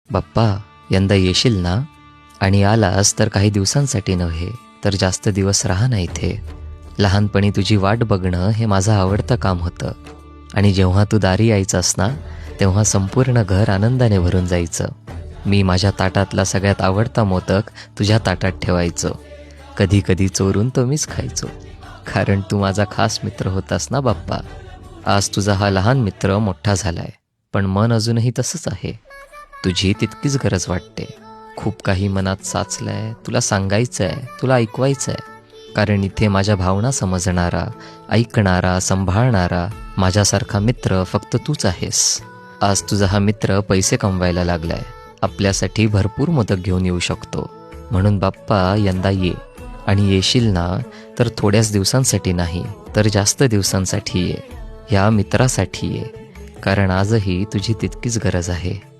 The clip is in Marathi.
बाप्पा, यंदा येशील ना? आणि आलास तर काही दिवसांसाठी नव्हे, तर जास्त दिवस राहा ना इथे. लहानपणी तुझी वाट बघणं हे माझं आवडतं काम होतं. आणि जेव्हा तू दारी यायचास ना, तेव्हा संपूर्ण घर आनंदाने भरून जायचं. मी माझ्या ताटातला सगळ्यात आवडता मोदक तुझ्या ताटात ठेवायचो. कधी कधी चोरून तो मीच खायचो, कारण तू माझा खास मित्र होतास ना बाप्पा. आज तुझा हा लहान मित्र मोठा झालाय, पण मन अजूनही तसंच आहे. तुझी तितकीच गरज वाटते. खूप काही मनात साचलंय, तुला सांगायचंय, तुला ऐकवायचंय. कारण इथे माझ्या भावना समजणारा, ऐकणारा, सांभाळणारा माझ्यासारखा मित्र फक्त तूच आहेस. आज तुझा हा मित्र पैसे कमवायला लागलाय, आपल्यासाठी भरपूर मोदक घेऊन येऊ शकतो. म्हणून बाप्पा, यंदा ये. आणि येशील ना, तर थोड्याच दिवसांसाठी नाही, तर जास्त दिवसांसाठी ये. ह्या मित्रासाठी ये, कारण आजही तुझी तितकीच गरज आहे.